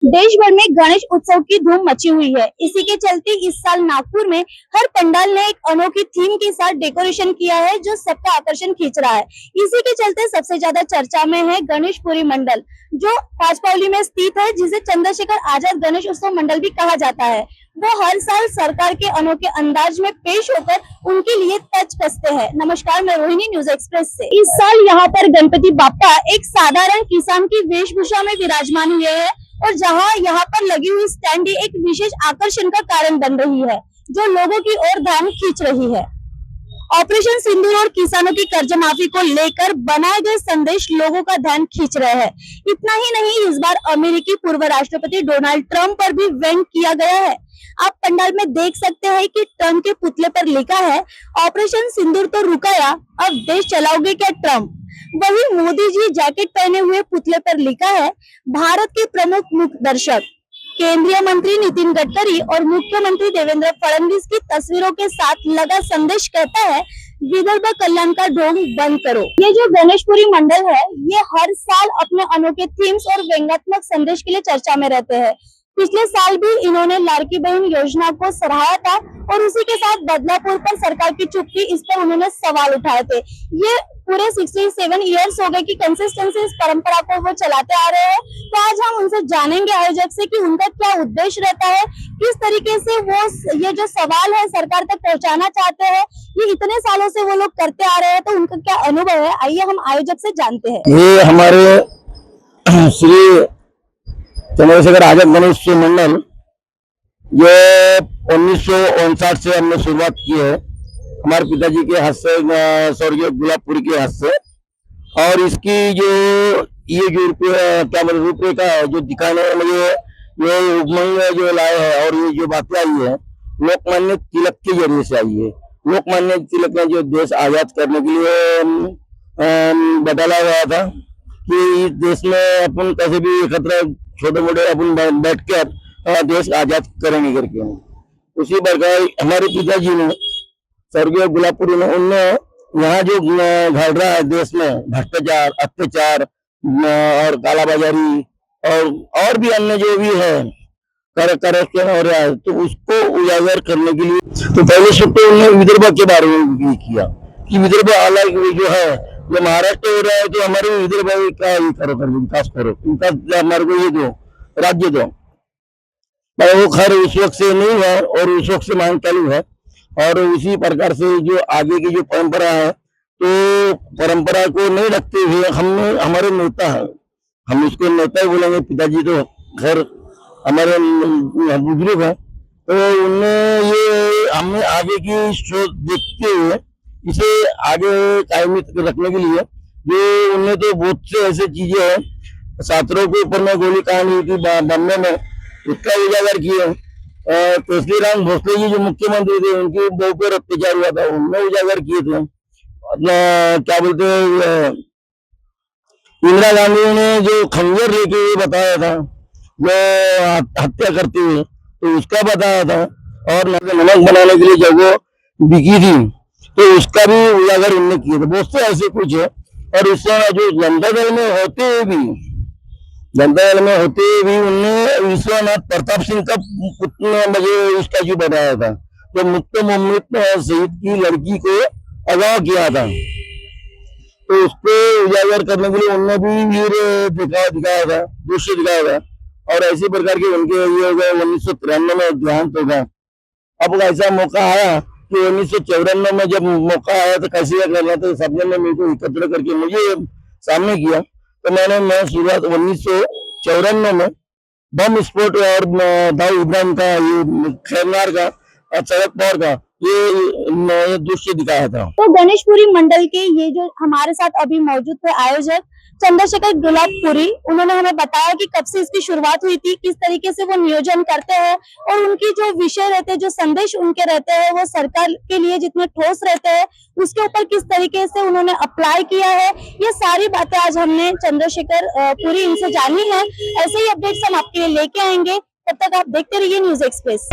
देश भर में गणेश उत्सव की धूम मची हुई है। इसी के चलते इस साल नागपुर में हर पंडाल ने एक अनोखी थीम के साथ डेकोरेशन किया है, जो सबका आकर्षण खींच रहा है। इसी के चलते सबसे ज्यादा चर्चा में है गणेशपुरी मंडल, जो पाचपावली में स्थित है, जिसे चंद्रशेखर आजाद गणेश उत्सव मंडल भी कहा जाता है। वो हर साल सरकार के अनोखे अंदाज में पेश होकर उनके लिए तज कसते हैं। नमस्कार, मैं रोहिणी, न्यूज एक्सप्रेस से। इस साल यहाँ पर गणपति बाप्पा एक साधारण किसान की वेशभूषा में विराजमान हुए हैं और जहाँ यहाँ पर लगी हुई स्टैंड एक विशेष आकर्षण का कारण बन रही है, जो लोगों की ओर ध्यान खींच रही है। ऑपरेशन सिंदूर और किसानों की कर्ज माफी को लेकर बनाए गए संदेश लोगों का ध्यान खींच रहे हैं। इतना ही नहीं, इस बार अमेरिकी पूर्व राष्ट्रपति डोनाल्ड ट्रंप पर भी व्यंग किया गया है। आप पंडाल में देख सकते हैं कि ट्रंप के पुतले पर लिखा है, ऑपरेशन सिंदूर तो रुकाया, अब देश चलाओगे क्या ट्रंप। वही मोदी जी जैकेट पहने हुए पुतले पर लिखा है, भारत के प्रमुख मुख्य दर्शक। केंद्रीय मंत्री नितिन गडकरी और मुख्यमंत्री देवेंद्र फडणवीस की तस्वीरों के साथ लगा संदेश कहता है, विदर्भ कल्याण का ढोंग बंद करो। ये जो गणेशपुरी मंडल है, ये हर साल अपने अनोखे थीम्स और व्यंग्यात्मक संदेश के लिए चर्चा में रहते हैं। पिछले साल भी इन्होंने लाड़की बहन योजना को सराहा था और उसी के साथ बदलापुर पर सरकार की चुप थी, इस पर उन्होंने सवाल उठाए थे। ये पूरे 67 इयर्स हो गए कि कंसिस्टेंसी इस परंपरा को वो चलाते आ रहे हैं। तो आज हम उनसे जानेंगे आयोजक से कि उनका क्या उद्देश्य रहता है, किस तरीके से वो ये जो सवाल है सरकार तक पहुंचाना चाहते हैं, ये इतने सालों से वो लोग करते आ रहे हैं, तो उनका क्या अनुभव है, आइए हम आयोजक से जानते हैं। ये हमारे श्री चंद्रशेखर आजाद गणेश उत्सव मंडल ये 1959 से हमने शुरुआत की है, हमारे पिताजी के हाथ से, स्वर्गीय गुलाबपुरी के हाथ से। और इसकी जो ये जो क्या मतलब रूपरेखा है जो दिखाने मुझे ये उमंग जो लाए है और ये जो बातें आई है, लोकमान्य तिलक के जरिए से आई है। लोकमान्य तिलक ने जो देश आजाद करने के लिए बदला गया था कि इस देश में अपन कैसे भी खतरा छोटे मोटे अपन बैठ कर देश आजाद करेंगे करके। उसी प्रकार हमारे पिताजी ने, स्वर्गीय गुलाबपुरी ने, उनने यहाँ जो घट रहा है देश में भ्रष्टाचार, अत्याचार और कालाबाजारी और भी अन्य जो भी है करप्शन हो रहा है, तो उसको उजागर करने के लिए तो पहले से तो उन्होंने विदर्भ के बारे में भी किया कि विदर्भ अलग जो है, जो महाराष्ट्र हो रहा है तो हमारे विदर्भ का ही करो, कर विकास करो, विकास हमारे को ये दो, राज्य दो। वो खैर उस वक्त से नहीं है और उस वक्त से मांग चालू है। और उसी प्रकार से जो आगे की जो परंपरा है, तो परंपरा को नहीं रखते हुए हमने, हमारे नेता है, हम उसको नेता ही बोलेंगे, पिताजी तो खैर हमारे बुजुर्ग है, तो उनने ये हमने आगे की सोच देखते हुए इसे आगे कायमी रखने के लिए जो उनने तो बहुत से ऐसे चीजें हैं, छात्रों के ऊपर में गोली कांड हुई थी बम्बे में, उसका उजागर किए। तुलसीराम भोसले जी जो मुख्यमंत्री थे, उनके बहू पर अत्याचार हुआ था, उनने उजागर किए थे। क्या बोलते हैं, इंदिरा गांधी ने जो खंजर लेके बताया था, जो हत्या करते हुए, तो उसका बताया था। और नमक बनाने के लिए जब वो बिकी थी, तो उसका भी उजागर उनने किए थे। बहुत से ऐसे कुछ है। और उस समय जो जनता दल में होते हुए भी उनने विश्वनाथ प्रताप सिंह का मुझे स्टैचू बनाया था, जो मुक्त मोमित शहीद की लड़की को अगवा किया था, तो उसको उजागर करने के लिए उनने भी वीर दिखाया था, दृश्य दिखाया था। और ऐसी प्रकार के उनके ये हो गए 1993 में देहांत हो गया। अब ऐसा मौका आया कि 1994 में जब मौका आया तो कैसे करना था, सबने ने मेरे को एकत्र करके मुझे सामने किया। तो मैं शुरुआत 1994 में बम स्फोट और दाऊद इब्राहिम का, ये खैरनार का और शरद पवार का ये दृश्य दिखाया था। तो गणेशपुरी मंडल के ये जो हमारे साथ अभी मौजूद थे आयोजक चंद्रशेखर गुलाबपुरी, उन्होंने हमें बताया कि कब से इसकी शुरुआत हुई थी, किस तरीके से वो नियोजन करते हैं और उनकी जो विषय रहते हैं, जो संदेश उनके रहते हैं, वो सरकार के लिए जितने ठोस रहते हैं, उसके ऊपर किस तरीके से उन्होंने अप्लाई किया है, ये सारी बातें आज हमने चंद्रशेखर पुरी इनसे जानी है। ऐसे ही अपडेट्स हम आपके लिए लेके आएंगे, तब तक आप देखते रहिए न्यूज एक्सप्रेस।